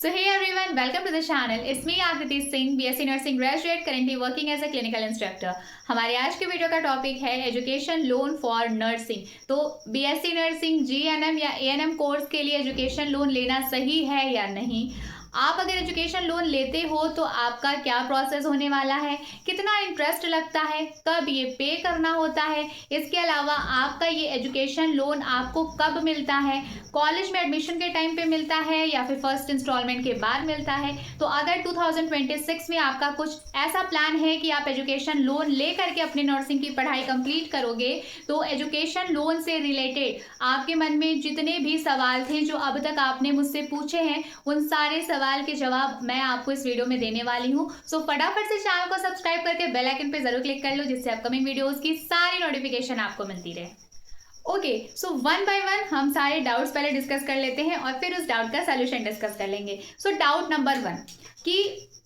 So hey everyone, welcome to the channel. It's me Akriti Singh, BSc Nursing graduate, currently working as a clinical instructor. हमारे आज के video का topic है education loan for nursing. तो BSc nursing, GNM या ANM course के लिए education loan लेना सही है या नहीं। आप अगर एजुकेशन लोन लेते हो तो आपका क्या प्रोसेस होने वाला है, कितना इंटरेस्ट लगता है, कब ये पे करना होता है, इसके अलावा आपका ये एजुकेशन लोन आपको कब मिलता है, कॉलेज में एडमिशन के टाइम पे मिलता है या फिर फर्स्ट इंस्टॉलमेंट के बाद मिलता है। तो अगर 2026 में आपका कुछ ऐसा प्लान है कि आप एजुकेशन लोन ले करके अपनी नर्सिंग की पढ़ाई कंप्लीट करोगे, तो एजुकेशन लोन से रिलेटेड आपके मन में जितने भी सवाल थे जो अब तक आपने मुझसे पूछे हैं, उन सारे सवाल के जवाब मैं आपको इस वीडियो में देने वाली हूँ। सो फटाफट से चैनल को सब्सक्राइब करके बेल आइकन पे जरूर क्लिक कर लो, जिससे अपकमिंग वीडियोस की सारी नोटिफिकेशन आपको मिलती रहे। Okay, so one by one हम सारे डाउट्स पहले डिस्कस कर लेते हैं और फिर उस डाउट का सोल्यूशन डिस्कस कर लेंगे। सो डाउट नंबर 1 कि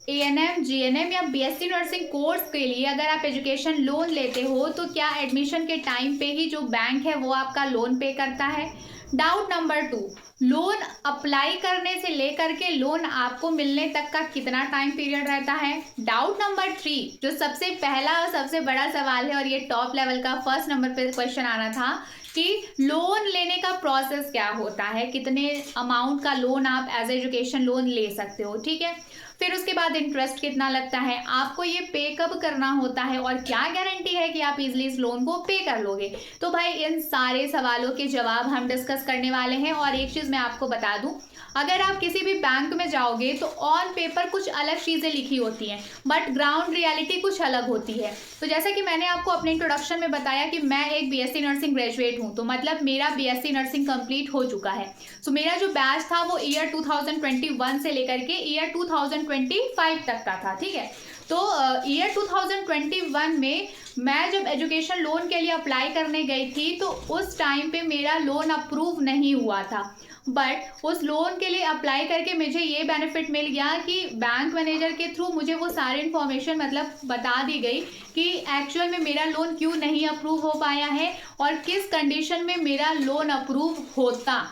एएनएम, जीएनएम या बीएससी नर्सिंग कोर्स के लिए अगर आप एजुकेशन लोन लेते हो तो क्या एडमिशन के टाइम पे ही जो बैंक है वो आपका लोन पे करता है। डाउट नंबर 2, लोन अप्लाई करने से लेकर के लोन आपको मिलने तक का कितना टाइम पीरियड रहता है। डाउट नंबर 3 जो सबसे पहला और सबसे बड़ा सवाल है और ये टॉप लेवल का फर्स्ट नंबर पे क्वेश्चन आना था कि लोन लेने का प्रोसेस क्या होता है, कितने अमाउंट का लोन आप एज एजुकेशन लोन ले सकते हो, ठीक है। फिर उसके बाद इंटरेस्ट कितना लगता है, आपको ये पे कब करना होता है और क्या गारंटी है कि आप इजीली इस लोन को पे कर लोगे। तो भाई इन सारे सवालों के जवाब हम डिस्कस करने वाले हैं। और एक चीज़ मैं आपको बता दूं, अगर आप किसी भी बैंक में जाओगे तो ऑन पेपर कुछ अलग चीज़ें लिखी होती हैं बट ग्राउंड रियलिटी कुछ अलग होती है। तो जैसा कि मैंने आपको अपने इंट्रोडक्शन में बताया कि मैं एक बीएससी नर्सिंग ग्रेजुएट हूँ, तो मतलब मेरा बीएससी नर्सिंग कंप्लीट हो चुका है। सो मेरा जो बैच था वो ईयर 2021 से लेकर के ईयर 2025 तक का था, ठीक है। तो ईयर 2021 में मैं जब एजुकेशन लोन के लिए अप्लाई करने गई थी तो उस टाइम पे मेरा लोन अप्रूव नहीं हुआ था, बट उस लोन के लिए अप्लाई करके मुझे ये बेनिफिट मिल गया कि बैंक मैनेजर के थ्रू मुझे वो सारी इन्फॉर्मेशन मतलब बता दी गई कि एक्चुअल में मेरा लोन क्यों नहीं अप्रूव हो पाया है और किस कंडीशन में मेरा लोन अप्रूव होता,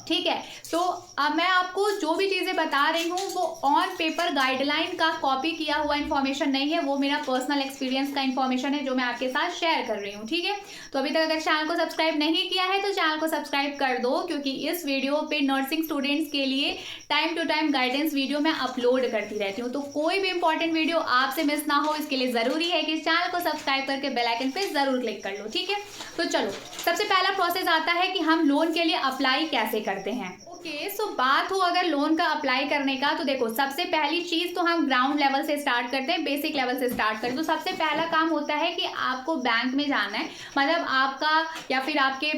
ठीक है। तो अब मैं आपको जो भी चीज़ें बता रही हूँ वो ऑन पेपर गाइडलाइन का कॉपी किया हुआ इन्फॉर्मेशन नहीं है, वो मेरा पर्सनल एक्सपीरियंस का इन्फॉर्मेशन है जो मैं आपके साथ शेयर कर रही हूँ, ठीक है। तो अभी तक अगर चैनल को सब्सक्राइब नहीं किया है तो चैनल को सब्सक्राइब कर दो, क्योंकि इस वीडियो पे नर्सिंग स्टूडेंट्स के लिए time to time guidance video मैं अपलोड करती रहती हूँ। तो कोई भी इंपॉर्टेंट वीडियो आपसे मिस ना हो, इसके लिए ज़रूरी है कि चैनल को सब्सक्राइब करके बेल आइकन पे ज़रूर क्लिक कर लो, ठीक है। तो चलो, सबसे पहला प्रोसेस आता है कि हम लोन के लिए अप्लाई कैसे करते हैं। ओके, सो बात हो अगर लोन का अप्लाई करने का, तो देखो सबसे पहली चीज़ तो हम ग्राउंड लेवल से स्टार्ट करते हैं, बेसिक लेवल से स्टार्ट करते हैं। तो सबसे पहला काम होता है कि आपको बैंक में जाना है, मतलब आपका या फिर आपके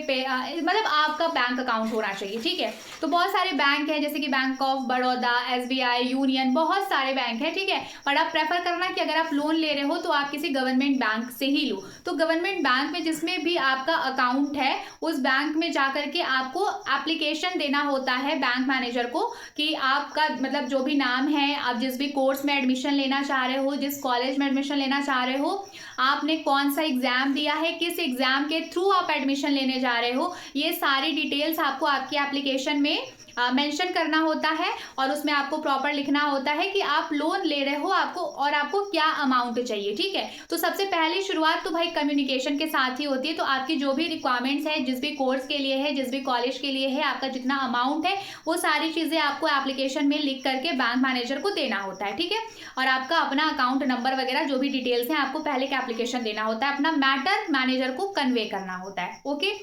मतलब आपका बैंक अकाउंट होना चाहिए, ठीक है। तो बहुत सारे बैंक हैं जैसे कि bank of Baroda, SBI, union, बहुत सारे बैंक हैं, ठीक है। और आप प्रेफर करना कि अगर आप लोन ले रहे हो तो आप किसी गवर्नमेंट बैंक से ही लो। तो गवर्नमेंट बैंक में जिसमें भी आपका अकाउंट है उस बैंक में जाकर के आपको एप्लीकेशन देना होता है बैंक मैनेजर को कि आपका मतलब जो भी नाम है, आप जिस भी कोर्स में एडमिशन लेना चाह रहे हो, जिस कॉलेज में एडमिशन लेना चाह रहे हो, आपने कौन सा एग्जाम दिया है, किस एग्जाम के थ्रू आप एडमिशन लेने जा रहे हो, ये सारी डिटेल्स आपको आपकी एप्लीकेशन में मेंशन करना होता है। और उसमें आपको प्रॉपर लिखना होता है कि आप लोन ले रहे हो आपको और आपको क्या अमाउंट चाहिए, ठीक है। तो सबसे पहली शुरुआत तो भाई कम्युनिकेशन के साथ ही होती है। तो आपकी जो भी रिक्वायरमेंट्स है, जिस भी कोर्स के लिए है, जिस भी कॉलेज के लिए है, आपका जितना अमाउंट है वो सारी चीज़ें आपको एप्लीकेशन में लिख करके बैंक मैनेजर को देना होता है, ठीक है। और आपका अपना अकाउंट नंबर वगैरह जो भी डिटेल्स हैं आपको पहले का एप्लीकेशन देना होता है, अपना मैटर मैनेजर को कन्वे करना होता है, ओके।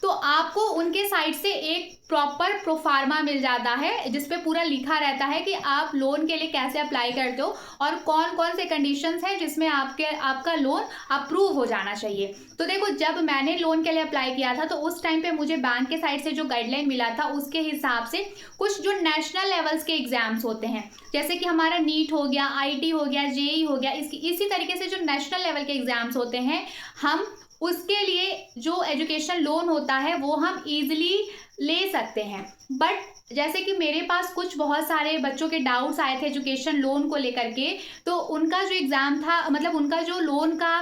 तो आपको उनके साइड से एक प्रॉपर प्रोफार्मा मिल जाता है जिसपे पूरा लिखा रहता है कि आप लोन के लिए कैसे अप्लाई करते हो और कौन कौन से कंडीशंस हैं जिसमें आपका लोन अप्रूव हो जाना चाहिए। तो देखो, जब मैंने लोन के लिए अप्लाई किया था तो उस टाइम पे मुझे बैंक के साइड से जो गाइडलाइन मिला था उसके हिसाब से कुछ जो नेशनल लेवल्स के एग्जाम्स होते हैं, जैसे कि हमारा नीट हो गया, आईटी हो गया, जेई हो गया, इसी तरीके से जो नेशनल लेवल के एग्जाम्स होते हैं, हम उसके लिए जो एजुकेशन लोन होता है वो हम ईजिली ले सकते हैं। बट जैसे कि मेरे पास कुछ बहुत सारे बच्चों के डाउट्स आए थे एजुकेशन लोन को लेकर के, तो उनका जो एग्ज़ाम था, मतलब उनका जो लोन का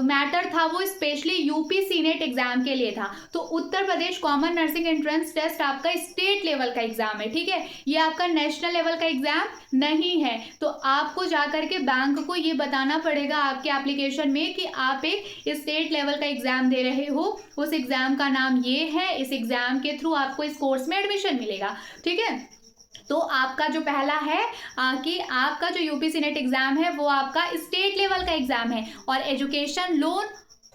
मैटर था, वो स्पेशली यूपी सीनेट एग्जाम के लिए था। तो Uttar Pradesh common nursing entrance test आपका स्टेट लेवल का एग्जाम है, ठीक है, ये आपका नेशनल लेवल का एग्जाम नहीं है। तो आपको जाकर के बैंक को ये बताना पड़ेगा आपके एप्लीकेशन में कि आप एक स्टेट लेवल का एग्जाम दे रहे हो, उस एग्जाम का नाम ये है, इस एग्जाम के थ्रू आपको इस कोर्स में एडमिशन मिलेगा, ठीक है। तो आपका जो पहला है कि आपका जो यूपी सीनेट एग्जाम है वो आपका स्टेट लेवल का एग्जाम है। और एजुकेशन लोन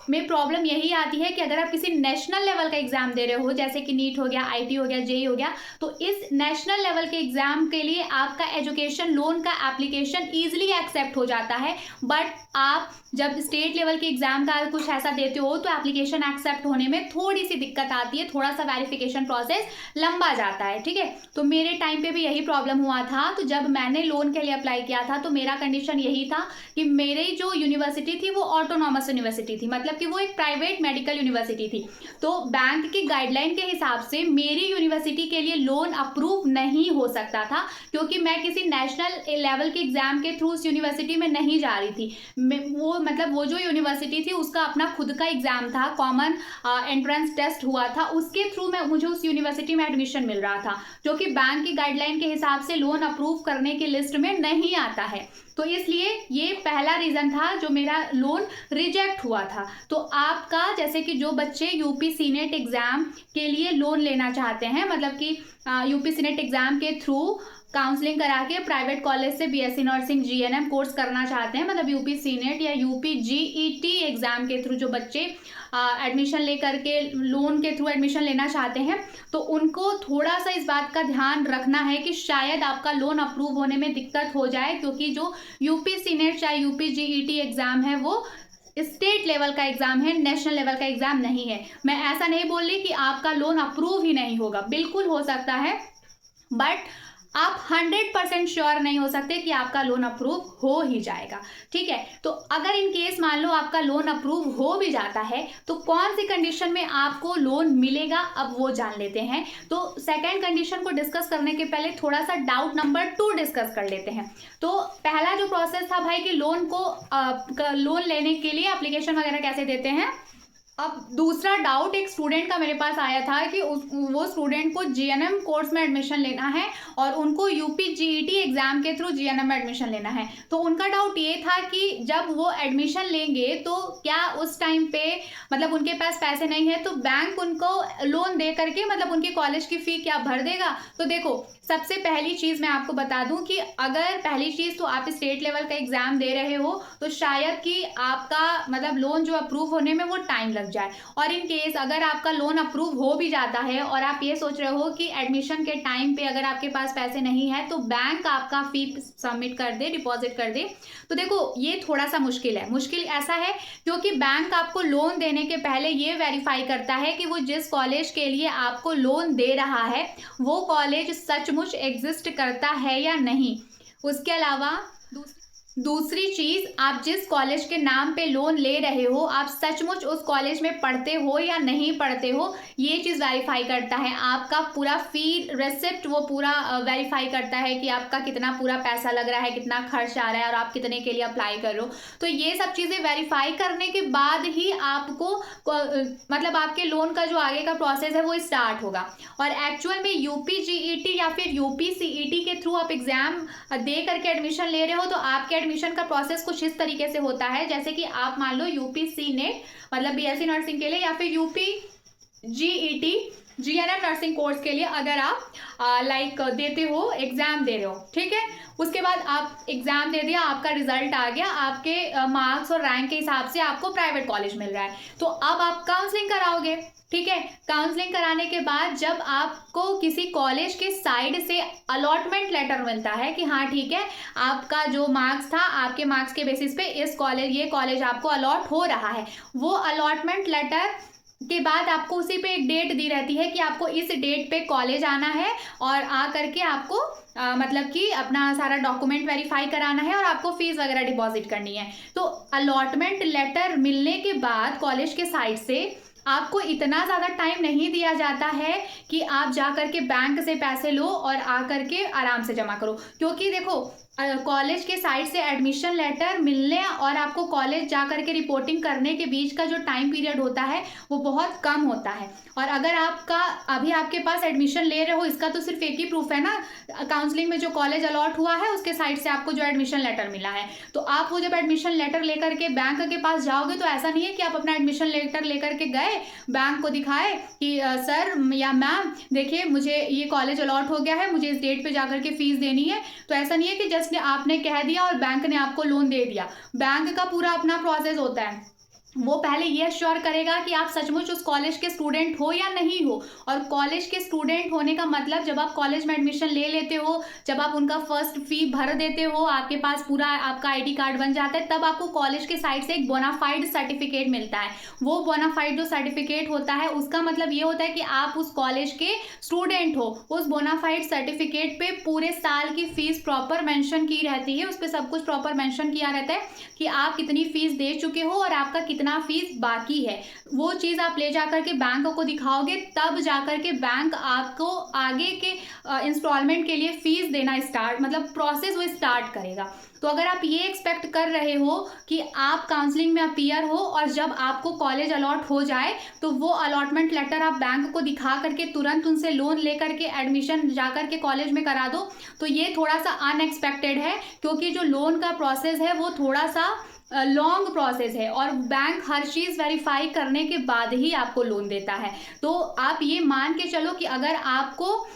में प्रॉब्लम यही आती है कि अगर आप किसी नेशनल लेवल का एग्जाम दे रहे हो, जैसे कि नीट हो गया, आईटी हो गया, जेई हो गया, तो इस नेशनल लेवल के एग्जाम के लिए आपका एजुकेशन लोन का एप्लीकेशन ईजिली एक्सेप्ट हो जाता है। बट आप जब स्टेट लेवल के एग्जाम का कुछ ऐसा देते हो तो एप्लीकेशन एक्सेप्ट होने में थोड़ी सी दिक्कत आती है, थोड़ा सा वेरिफिकेशन प्रोसेस लंबा जाता है, ठीक है। तो मेरे टाइम पे भी यही प्रॉब्लम हुआ था। तो जब मैंने लोन के लिए अप्लाई किया था तो मेरा कंडीशन यही था कि मेरी जो यूनिवर्सिटी थी वो ऑटोनॉमस यूनिवर्सिटी थी, मतलब कि वो एक प्राइवेट मेडिकल यूनिवर्सिटी थी। तो बैंक की गाइडलाइन के हिसाब से मेरी यूनिवर्सिटी के लिए लोन अप्रूव नहीं हो सकता था, क्योंकि मैं किसी नेशनल लेवल के एग्जाम के थ्रू उस यूनिवर्सिटी में नहीं जा रही थी। वो जो यूनिवर्सिटी थी उसका अपना खुद का एग्जाम था, कॉमन एंट्रेंस टेस्ट हुआ था, उसके थ्रू मुझे उस यूनिवर्सिटी में एडमिशन मिल रहा था, जो कि बैंक की गाइडलाइन के हिसाब से लोन अप्रूव करने की लिस्ट में नहीं आता है। तो इसलिए ये पहला रीजन था जो मेरा लोन रिजेक्ट हुआ था। तो आपका, जैसे कि जो बच्चे यूपी सीनेट एग्जाम के लिए लोन लेना चाहते हैं, मतलब कि यूपी सीनेट एग्जाम के थ्रू काउंसलिंग करा के प्राइवेट कॉलेज से बीएससी नर्सिंग जीएनएम कोर्स करना चाहते हैं, मतलब यूपी सीनेट या यूपी जीईटी एग्जाम के थ्रू जो बच्चे एडमिशन लेकर के लोन के थ्रू एडमिशन लेना चाहते हैं, तो उनको थोड़ा सा इस बात का ध्यान रखना है कि शायद आपका लोन अप्रूव होने में दिक्कत हो जाए, क्योंकि जो यूपी सीनेट या यूपी जीईटी एग्जाम है वो स्टेट लेवल का एग्जाम है, नेशनल लेवल का एग्जाम नहीं है। मैं ऐसा नहीं बोल रही कि आपका लोन अप्रूव ही नहीं होगा, बिल्कुल हो सकता है, बट आप 100% श्योर नहीं हो सकते कि आपका लोन अप्रूव हो ही जाएगा, ठीक है। तो अगर इन केस मान लो आपका लोन अप्रूव हो भी जाता है तो कौन सी कंडीशन में आपको लोन मिलेगा, अब वो जान लेते हैं। तो सेकंड कंडीशन को डिस्कस करने के पहले थोड़ा सा डाउट नंबर 2 डिस्कस कर लेते हैं। तो पहला जो प्रोसेस था भाई कि लोन लेने के लिए एप्लीकेशन वगैरह कैसे देते हैं। अब दूसरा डाउट एक स्टूडेंट का मेरे पास आया था कि वो स्टूडेंट को जीएनएम कोर्स में एडमिशन लेना है और उनको यूपी जीईटी एग्जाम के थ्रू जीएनएम में एडमिशन लेना है। तो उनका डाउट ये था कि जब वो एडमिशन लेंगे तो क्या उस टाइम पे, मतलब उनके पास पैसे नहीं है तो बैंक उनको लोन दे करके, मतलब उनके कॉलेज की फी क्या भर देगा। तो देखो, सबसे पहली चीज़ मैं आपको बता दूं कि अगर पहली चीज़ तो आप स्टेट लेवल का एग्जाम दे रहे हो तो शायद कि आपका मतलब लोन जो अप्रूव होने में वो टाइम लग जाए। और इन केस अगर आपका लोन अप्रूव हो भी जाता है और आप ये सोच रहे हो कि एडमिशन के टाइम पे अगर आपके पास पैसे नहीं है तो बैंक आपका फी सबमिट कर दे, डिपॉजिट कर दे, तो देखो ये थोड़ा सा मुश्किल है। मुश्किल ऐसा है क्योंकि बैंक आपको लोन देने के पहले ये वेरीफाई करता है कि वो जिस कॉलेज के लिए आपको लोन दे रहा है वो कॉलेज सचमुच एग्जिस्ट करता है या नहीं। उसके अलावा दूसरी चीज, आप जिस कॉलेज के नाम पे लोन ले रहे हो आप सचमुच उस कॉलेज में पढ़ते हो या नहीं पढ़ते हो, ये चीज वेरीफाई करता है। आपका पूरा फी रेसिप्ट वो पूरा वेरीफाई करता है कि आपका कितना पूरा पैसा लग रहा है, कितना खर्च आ रहा है और आप कितने के लिए अप्लाई कर रहे हो। तो ये सब चीजें वेरीफाई करने के बाद ही आपको मतलब आपके लोन का जो आगे का प्रोसेस है वो स्टार्ट होगा। और एक्चुअल में यूपी जीईटी या फिर यूपी सीईटी के थ्रू आप एग्जाम दे करके एडमिशन ले रहे हो तो आपके एडमिशन का प्रोसेस कुछ इस तरीके से होता है, जैसे कि आप मान लो यूपी सीनेट मतलब बीएससी नर्सिंग के लिए या फिर UP GET GNM nursing course के लिए अगर आप देते हो, एग्जाम दे रहे हो, ठीक है। उसके बाद आप एग्जाम दे दिया, आपका रिजल्ट आ गया, आपके मार्क्स और रैंक के हिसाब से आपको प्राइवेट कॉलेज मिल रहा है, तो अब आप काउंसलिंग कराओगे, ठीक है। काउंसलिंग कराने के बाद जब आपको किसी कॉलेज के साइड से अलॉटमेंट लेटर मिलता है कि हाँ ठीक है, आपका जो मार्क्स था आपके मार्क्स के बेसिस पे ये कॉलेज आपको अलॉट हो रहा है, वो अलॉटमेंट लेटर के बाद आपको उसी पे एक डेट दी रहती है कि आपको इस डेट पे कॉलेज आना है और आ करके आपको मतलब कि अपना सारा डॉक्यूमेंट वेरीफाई कराना है और आपको फीस वगैरह डिपॉजिट करनी है। तो अलॉटमेंट लेटर मिलने के बाद कॉलेज के साइड से आपको इतना ज़्यादा टाइम नहीं दिया जाता है कि आप जा कर के बैंक से पैसे लो और आ कर के आराम से जमा करो। क्योंकि देखो कॉलेज के साइड से एडमिशन लेटर मिलने और आपको कॉलेज जा कर के रिपोर्टिंग करने के बीच का जो टाइम पीरियड होता है वो बहुत कम होता है। और अगर आपका अभी आपके पास एडमिशन ले रहे हो, इसका तो सिर्फ एक ही प्रूफ है ना, काउंसलिंग में जो कॉलेज अलॉट हुआ है उसके साइड से आपको जो एडमिशन लेटर मिला है। तो आप वो जब एडमिशन लेटर लेकर के बैंक के पास जाओगे तो ऐसा नहीं है कि आप अपना एडमिशन लेटर लेकर के गए, बैंक को दिखाए कि सर या मैम देखिए मुझे ये कॉलेज अलॉट हो गया है, मुझे इस डेट पे जाकर के फीस देनी है। तो ऐसा नहीं है कि जस्ट आपने कह दिया और बैंक ने आपको लोन दे दिया। बैंक का पूरा अपना प्रोसेस होता है। वो पहले ये अश्योर करेगा कि आप सचमुच उस कॉलेज के स्टूडेंट हो या नहीं हो। और कॉलेज के स्टूडेंट होने का मतलब जब आप कॉलेज में एडमिशन ले लेते हो, जब आप उनका फर्स्ट फी भर देते हो, आपके पास पूरा आपका आईडी कार्ड बन जाता है, तब आपको कॉलेज के साइड से एक बोनाफाइड सर्टिफिकेट मिलता है। वो बोनाफाइड जो सर्टिफिकेट होता है उसका मतलब ये होता है कि आप उस कॉलेज के स्टूडेंट हो। उस बोनाफाइड सर्टिफिकेट पे पूरे साल की फीस प्रॉपर मेंशन की रहती है, उस पर सब कुछ प्रॉपर मेंशन किया रहता है कि आप कितनी फीस दे चुके हो और आपका कितना फीस बाकी है। वो चीज आप ले जाकर के बैंक को दिखाओगे, तब जाकर के बैंक आपको आगे के इंस्टॉलमेंट के लिए फीस देना स्टार्ट, मतलब प्रोसेस वो स्टार्ट करेगा। तो अगर आप ये एक्सपेक्ट कर रहे हो कि आप काउंसलिंग में अपीयर हो और जब आपको कॉलेज अलॉट हो जाए तो वो अलॉटमेंट लेटर आप बैंक को दिखा करके तुरंत उनसे लोन लेकर के एडमिशन जाकर के कॉलेज में करा दो, तो ये थोड़ा सा अनएक्सपेक्टेड है। क्योंकि जो लोन का प्रोसेस है वो थोड़ा सा लॉन्ग प्रोसेस है और बैंक हर चीज़ वेरीफाई करने के बाद ही आपको लोन देता है। तो आप ये मान के चलो कि अगर आपको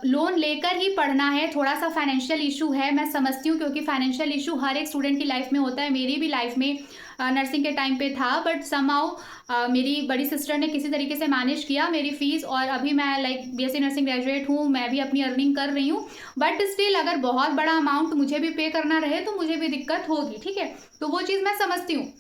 लोन लेकर ही पढ़ना है, थोड़ा सा फाइनेंशियल इशू है, मैं समझती हूँ, क्योंकि फाइनेंशियल इशू हर एक स्टूडेंट की लाइफ में होता है। मेरी भी लाइफ में नर्सिंग के टाइम पे था, बट समहाउ मेरी बड़ी सिस्टर ने किसी तरीके से मैनेज किया मेरी फीस, और अभी मैं लाइक बीएससी नर्सिंग ग्रेजुएट हूँ, मैं भी अपनी अर्निंग कर रही हूँ। बट स्टिल अगर बहुत बड़ा अमाउंट मुझे भी पे करना रहे तो मुझे भी दिक्कत होगी, ठीक है। तो वो चीज़ मैं समझती हूँ।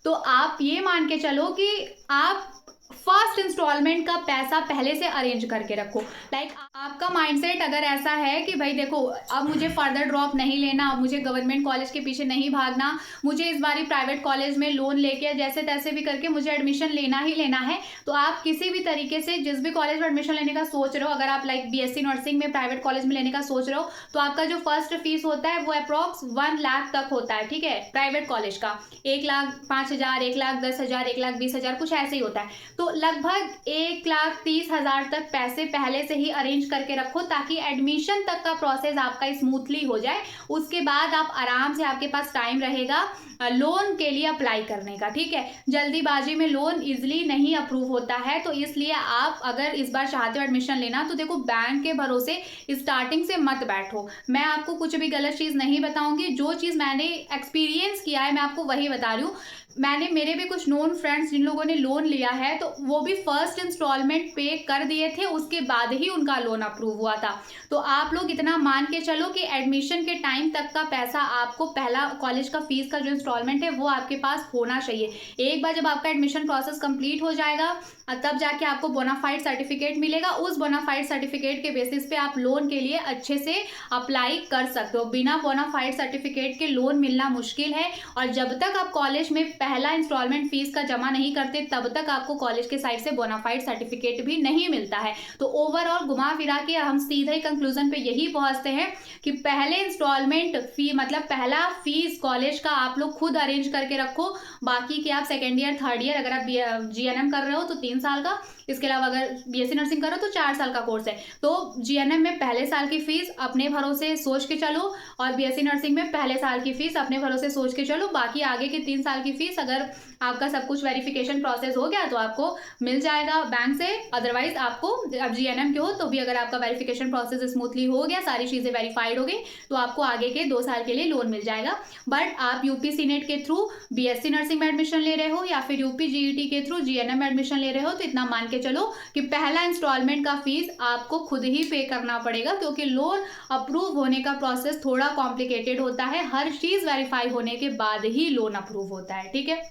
तो आप ये मान के चलो कि आप फर्स्ट इंस्टॉलमेंट का पैसा पहले से अरेंज करके रखो। लाइक आपका माइंडसेट अगर ऐसा है कि भाई देखो अब मुझे फर्दर ड्रॉप नहीं लेना, मुझे गवर्नमेंट कॉलेज के पीछे नहीं भागना, मुझे इस बारी प्राइवेट कॉलेज में लोन लेके जैसे तैसे भी करके मुझे एडमिशन लेना ही लेना है, तो आप किसी भी तरीके से जिस भी कॉलेज में एडमिशन लेने का सोच रहे हो, अगर आप लाइक बीएससी नर्सिंग में प्राइवेट कॉलेज में लेने का सोच रहे हो, तो आपका जो फर्स्ट फीस होता है वो अप्रॉक्स 1 लाख तक होता है, ठीक है। प्राइवेट कॉलेज का 1,05,000, 1,10,000, 1,20,000 कुछ ऐसे ही होता है। तो लगभग 1,30,000 तक पैसे पहले से ही अरेंज करके रखो, ताकि एडमिशन तक का प्रोसेस आपका स्मूथली हो जाए। उसके बाद आप आराम से, आपके पास टाइम रहेगा लोन के लिए अप्लाई करने का, ठीक है। जल्दीबाजी में लोन इजीली नहीं अप्रूव होता है, तो इसलिए आप अगर इस बार चाहते हो एडमिशन लेना तो देखो बैंक के भरोसे स्टार्टिंग से मत बैठो। मैं आपको कुछ भी गलत चीज़ नहीं बताऊंगी, जो चीज़ मैंने एक्सपीरियंस किया है मैं आपको वही बता रही हूँ। मेरे भी कुछ नोन फ्रेंड्स जिन लोगों ने लोन लिया है तो वो भी फर्स्ट इंस्टॉलमेंट पे कर दिए थे, उसके बाद ही उनका लोन अप्रूव हुआ था। तो आप लोग इतना मान के चलो कि एडमिशन के टाइम तक का पैसा आपको, पहला कॉलेज का फीस का जो इंस्टॉलमेंट है वो आपके पास होना चाहिए। एक बार जब आपका एडमिशन प्रोसेस कंप्लीट हो जाएगा तब जाके आपको बोनाफाइड सर्टिफिकेट मिलेगा। उस बोनाफाइड सर्टिफिकेट के बेसिस पे आप लोन के लिए अच्छे से अप्लाई कर सकते हो। बिना बोनाफाइड सर्टिफिकेट के लोन मिलना मुश्किल है, और जब तक आप कॉलेज में पहला इंस्टॉलमेंट फीस का जमा नहीं करते तब तक आपको कॉलेज के साइड से बोनाफाइड सर्टिफिकेट भी नहीं मिलता है। तो ओवरऑल घुमा फिरा के हम सीधे कंक्लूजन पे यही पहुंचते हैं कि पहले इंस्टॉलमेंट फी, मतलब पहला फीस कॉलेज का आप लोग खुद अरेंज करके रखो। बाकी के आप सेकेंड ईयर, थर्ड ईयर, अगर आप जीएनएम कर रहे हो तो 3 साल का, इसके अलावा अगर बीएससी नर्सिंग करो तो 4 साल का कोर्स है। तो जीएनएम में पहले साल की फीस अपने भरोसे सोच के चलो, और बीएससी नर्सिंग में पहले साल की फीस अपने भरोसे सोच के चलो। बाकी आगे के 3 साल की फीस अगर आपका सब कुछ वेरिफिकेशन प्रोसेस हो गया तो आपको मिल जाएगा बैंक से। अदरवाइज आपको, अब जीएनएम के हो तो भी अगर आपका वेरिफिकेशन प्रोसेस स्मूथली हो गया, सारी चीज़ें वेरीफाइड हो गई, तो आपको आगे के 2 साल के लिए लोन मिल जाएगा। बट आप यूपी सीनेट के थ्रू बीएससी नर्सिंग में एडमिशन ले रहे हो या फिर यूपी जीईटी के थ्रू जीएनएम में एडमिशन ले रहे हो, तो इतना मान के चलो कि पहला इंस्टॉलमेंट का फीस आपको खुद ही पे करना पड़ेगा, क्योंकि लोन अप्रूव होने का प्रोसेस थोड़ा कॉम्प्लिकेटेड होता है। हर चीज़ वेरीफाई होने के बाद ही लोन अप्रूव होता है, ठीक है।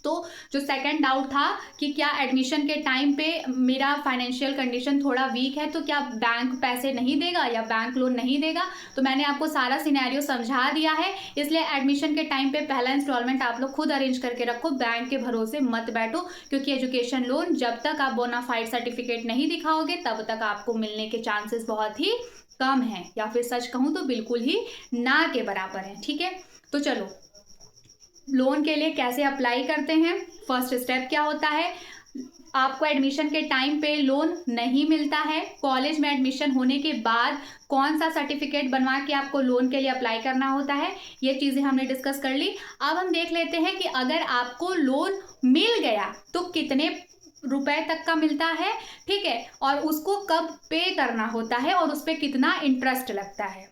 तो जो सेकंड डाउट था कि क्या एडमिशन के टाइम पे मेरा फाइनेंशियल कंडीशन थोड़ा वीक है तो क्या बैंक पैसे नहीं देगा या बैंक लोन नहीं देगा, तो मैंने आपको सारा सिनेरियो समझा दिया है। इसलिए एडमिशन के टाइम पे पहला इंस्टॉलमेंट आप लोग खुद अरेंज करके रखो, बैंक के भरोसे मत बैठो, क्योंकि एजुकेशन लोन जब तक आप बोनाफाइड सर्टिफिकेट नहीं दिखाओगे तब तक आपको मिलने के चांसेस बहुत ही कम है, या फिर सच कहूँ तो बिल्कुल ही ना के बराबर है। ठीक है, तो चलो लोन के लिए कैसे अप्लाई करते हैं। फर्स्ट स्टेप क्या होता है, आपको एडमिशन के टाइम पे लोन नहीं मिलता है, कॉलेज में एडमिशन होने के बाद कौन सा सर्टिफिकेट बनवा के आपको लोन के लिए अप्लाई करना होता है, ये चीज़ें हमने डिस्कस कर ली। अब हम देख लेते हैं कि अगर आपको लोन मिल गया तो कितने रुपए तक का मिलता है, ठीक है, और उसको कब पे करना होता है और उस पर कितना इंटरेस्ट लगता है।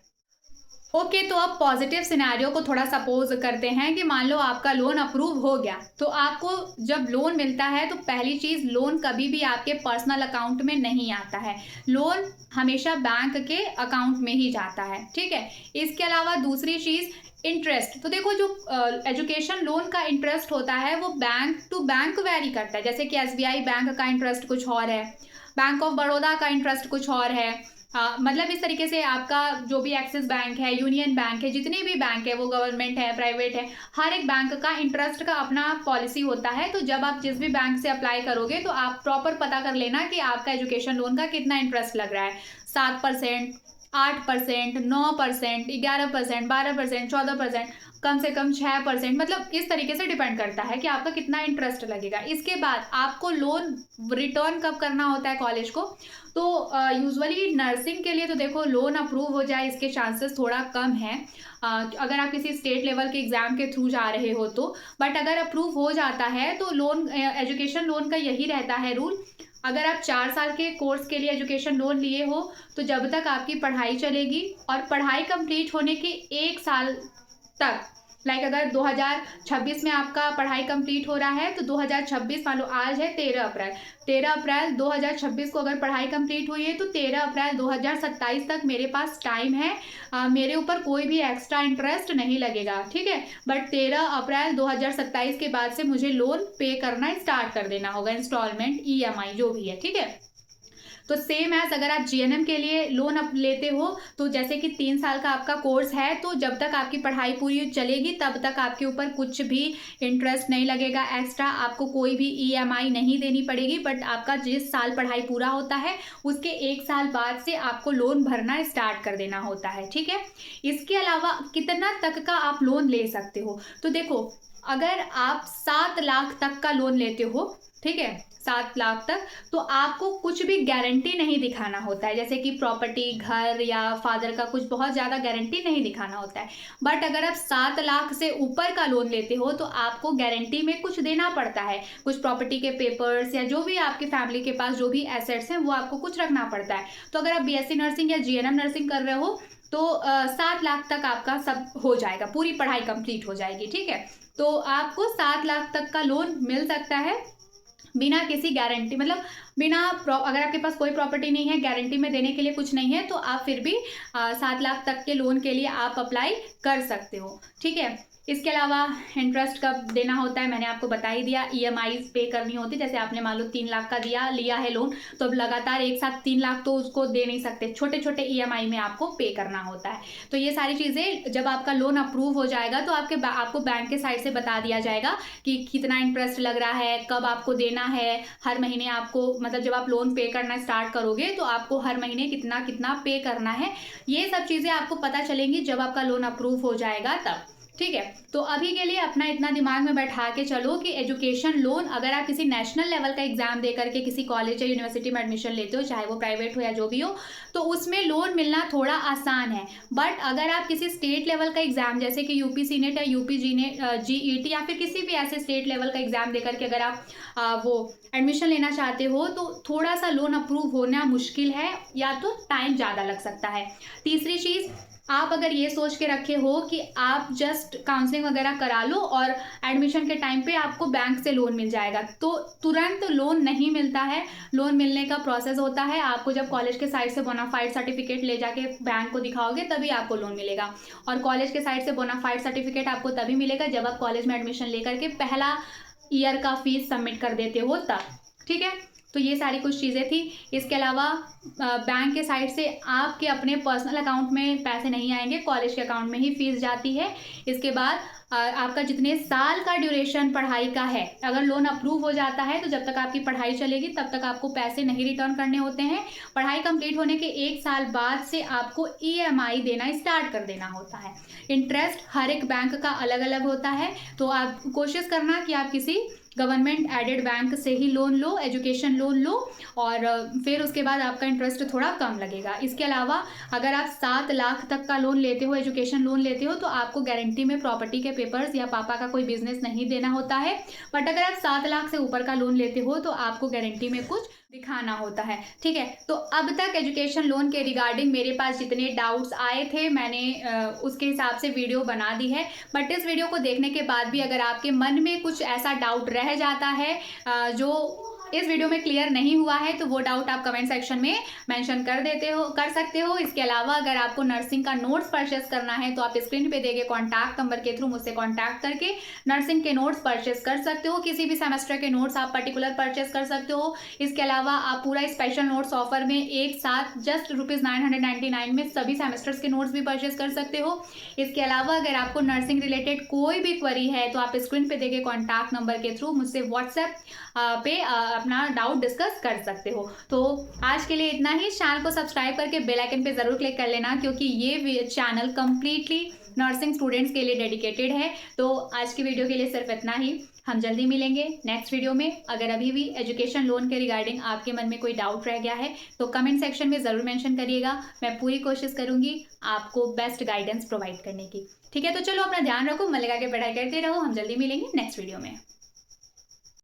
ओके, तो अब पॉजिटिव सिनेरियो को थोड़ा सपोज करते हैं कि मान लो आपका लोन अप्रूव हो गया, तो आपको जब लोन मिलता है तो पहली चीज़, लोन कभी भी आपके पर्सनल अकाउंट में नहीं आता है, लोन हमेशा बैंक के अकाउंट में ही जाता है। ठीक है, इसके अलावा दूसरी चीज़ इंटरेस्ट, तो देखो जो एजुकेशन लोन का इंटरेस्ट होता है वो बैंक टू बैंक वेरी करता है। जैसे कि एसबीआई बैंक का इंटरेस्ट कुछ और है, बैंक ऑफ बड़ौदा का इंटरेस्ट कुछ और है, मतलब इस तरीके से आपका जो भी एक्सिस बैंक है, यूनियन बैंक है, जितने भी बैंक है, वो गवर्नमेंट है, प्राइवेट है, हर एक बैंक का इंटरेस्ट का अपना पॉलिसी होता है। तो जब आप जिस भी बैंक से अप्लाई करोगे तो आप प्रॉपर पता कर लेना कि आपका एजुकेशन लोन का कितना इंटरेस्ट लग रहा है, 7%, 8%, 9%, 11%, 12%, 14%, कम से कम 6%, मतलब इस तरीके से डिपेंड करता है कि आपका कितना इंटरेस्ट लगेगा। इसके बाद आपको लोन रिटर्न कब करना होता है कॉलेज को, तो यूजुअली नर्सिंग के लिए तो देखो लोन अप्रूव हो जाए इसके चांसेस थोड़ा कम है, अगर आप किसी स्टेट लेवल के एग्ज़ाम के थ्रू जा रहे हो तो। बट अगर अप्रूव हो जाता है तो लोन एजुकेशन लोन का यही रहता है रूल, अगर आप 4 साल के कोर्स के लिए एजुकेशन लोन लिए हो तो जब तक आपकी पढ़ाई चलेगी और पढ़ाई कंप्लीट होने के 1 साल तक, लाइक अगर 2026 में आपका पढ़ाई कंप्लीट हो रहा है तो 2026 मान लो आज है 13 अप्रैल 2026 को अगर पढ़ाई कंप्लीट हुई है तो 13 अप्रैल 2027 तक मेरे पास टाइम है, मेरे ऊपर कोई भी एक्स्ट्रा इंटरेस्ट नहीं लगेगा। ठीक है, बट 13 अप्रैल 2027 के बाद से मुझे लोन पे करना स्टार्ट कर देना होगा, इंस्टॉलमेंट, ईएमआई जो भी है। ठीक है, तो सेम एज अगर आप जीएनएम के लिए लोन अप लेते हो तो जैसे कि 3 साल का आपका कोर्स है, तो जब तक आपकी पढ़ाई पूरी चलेगी तब तक आपके ऊपर कुछ भी इंटरेस्ट नहीं लगेगा एक्स्ट्रा, आपको कोई भी ईएमआई नहीं देनी पड़ेगी। बट आपका जिस साल पढ़ाई पूरा होता है उसके 1 साल बाद से आपको लोन भरना स्टार्ट कर देना होता है। ठीक है, इसके अलावा कितना तक का आप लोन ले सकते हो, तो देखो अगर आप 7 लाख तक का लोन लेते हो, ठीक है, 7 लाख तक, तो आपको कुछ भी गारंटी नहीं दिखाना होता है, जैसे कि प्रॉपर्टी, घर या फादर का कुछ बहुत ज़्यादा गारंटी नहीं दिखाना होता है। बट अगर आप 7 लाख से ऊपर का लोन लेते हो तो आपको गारंटी में कुछ देना पड़ता है, कुछ प्रॉपर्टी के पेपर्स या जो भी आपकी फैमिली के पास जो भी एसेट्स हैं वो आपको कुछ रखना पड़ता है। तो अगर आप बीएससी नर्सिंग या जीएनएम नर्सिंग कर रहे हो तो 7 लाख तक आपका सब हो जाएगा, पूरी पढ़ाई कंप्लीट हो जाएगी। ठीक है, तो आपको 7 लाख तक का लोन मिल सकता है बिना किसी गारंटी, मतलब बिना अगर आपके पास कोई प्रॉपर्टी नहीं है, गारंटी में देने के लिए कुछ नहीं है, तो आप फिर भी 7 लाख तक के लोन के लिए आप अप्लाई कर सकते हो। ठीक है, इसके अलावा इंटरेस्ट कब देना होता है मैंने आपको बता ही दिया, ईएमआई पे करनी होती है। जैसे आपने मान लो 3 लाख का लिया है लोन, तो अब लगातार एक साथ 3 लाख तो उसको दे नहीं सकते, छोटे छोटे ईएमआई में आपको पे करना होता है। तो ये सारी चीज़ें जब आपका लोन अप्रूव हो जाएगा तो आपको बैंक के साइड से बता दिया जाएगा कि कितना इंटरेस्ट लग रहा है, कब आपको देना है, हर महीने आपको, मतलब जब आप लोन पे करना स्टार्ट करोगे तो आपको हर महीने कितना कितना पे करना है, ये सब चीज़ें आपको पता चलेंगी जब आपका लोन अप्रूव हो जाएगा तब। ठीक है, तो अभी के लिए अपना इतना दिमाग में बैठा के चलो कि एजुकेशन लोन अगर आप किसी नेशनल लेवल का एग्जाम दे करके किसी कॉलेज या यूनिवर्सिटी में एडमिशन लेते हो, चाहे वो प्राइवेट हो या जो भी हो, तो उसमें लोन मिलना थोड़ा आसान है। बट अगर आप किसी स्टेट लेवल का एग्जाम जैसे कि यूपी सीनेट या यूपी जीईटी या फिर किसी भी ऐसे स्टेट लेवल का एग्जाम दे करके अगर आप वो एडमिशन लेना चाहते हो तो थोड़ा सा लोन अप्रूव होना मुश्किल है, या तो टाइम ज़्यादा लग सकता है। तीसरी चीज़, आप अगर ये सोच के रखे हो कि आप जस्ट काउंसलिंग वगैरह करा लो और एडमिशन के टाइम पे आपको बैंक से लोन मिल जाएगा, तो तुरंत लोन नहीं मिलता है। लोन मिलने का प्रोसेस होता है, आपको जब कॉलेज के साइड से बोनाफाइड सर्टिफिकेट ले जाके बैंक को दिखाओगे तभी आपको लोन मिलेगा। और कॉलेज के साइड से बोनाफाइड सर्टिफिकेट आपको तभी मिलेगा जब आप कॉलेज में एडमिशन लेकर के पहला ईयर का फीस सबमिट कर देते हो तब। ठीक है, तो ये सारी कुछ चीज़ें थी। इसके अलावा बैंक के साइड से आपके अपने पर्सनल अकाउंट में पैसे नहीं आएंगे, कॉलेज के अकाउंट में ही फीस जाती है। इसके बाद आपका जितने साल का ड्यूरेशन पढ़ाई का है, अगर लोन अप्रूव हो जाता है तो जब तक आपकी पढ़ाई चलेगी तब तक आपको पैसे नहीं रिटर्न करने होते हैं। पढ़ाई कंप्लीट होने के 1 साल बाद से आपको EMI देना स्टार्ट कर देना होता है। इंटरेस्ट हर एक बैंक का अलग अलग होता है, तो आप कोशिश करना कि आप किसी गवर्नमेंट एडेड बैंक से ही लोन लो, एजुकेशन लोन लो, और फिर उसके बाद आपका इंटरेस्ट थोड़ा कम लगेगा। इसके अलावा अगर आप 7 लाख तक का लोन लेते हो, एजुकेशन लोन लेते हो, तो आपको गारंटी में प्रॉपर्टी के पेपर्स या पापा का कोई बिजनेस नहीं देना होता है। बट अगर आप 7 लाख से ऊपर का लोन लेते हो तो आपको गारंटी में कुछ दिखाना होता है। ठीक है, तो अब तक एजुकेशन लोन के रिगार्डिंग मेरे पास जितने डाउट्स आए थे मैंने उसके हिसाब से वीडियो बना दी है। बट इस वीडियो को देखने के बाद भी अगर आपके मन में कुछ ऐसा डाउट रह जाता है जो इस वीडियो में क्लियर नहीं हुआ है, तो वो डाउट आप कमेंट सेक्शन में मेंशन कर सकते हो। इसके अलावा अगर आपको नर्सिंग का नोट्स परचेस करना है तो आप स्क्रीन पे दिए गए कॉन्टैक्ट नंबर के थ्रू मुझसे कॉन्टैक्ट करके नर्सिंग के नोट्स परचेस कर सकते हो। किसी भी सेमेस्टर के नोट्स आप पर्टिकुलर परचेस कर सकते हो। इसके अलावा आप पूरा स्पेशल नोट्स ऑफर में एक साथ जस्ट ₹999 में सभी सेमेस्टर्स के नोट्स भी परचेस कर सकते हो। इसके अलावा अगर आपको नर्सिंग रिलेटेड कोई भी क्वेरी है तो आप स्क्रीन पे दिए गए कॉन्टैक्ट नंबर के थ्रू मुझसे व्हाट्सएप पे अपना डाउट डिस्कस कर सकते हो। तो आज के लिए इतना ही। चैनल को सब्सक्राइब करके बेल आइकन पे ज़रूर क्लिक कर लेना, क्योंकि ये चैनल कम्प्लीटली नर्सिंग स्टूडेंट्स के लिए डेडिकेटेड है। तो आज की वीडियो के लिए सिर्फ इतना ही। हम जल्दी मिलेंगे नेक्स्ट वीडियो में। अगर अभी भी एजुकेशन लोन के रिगार्डिंग आपके मन में कोई डाउट रह गया है तो कमेंट सेक्शन में ज़रूर मेंशन करिएगा। मैं पूरी कोशिश करूँगी आपको बेस्ट गाइडेंस प्रोवाइड करने की। ठीक है, तो चलो अपना ध्यान रखो, मन लगा के पढ़ाई करते रहो। हम जल्दी मिलेंगे नेक्स्ट वीडियो में।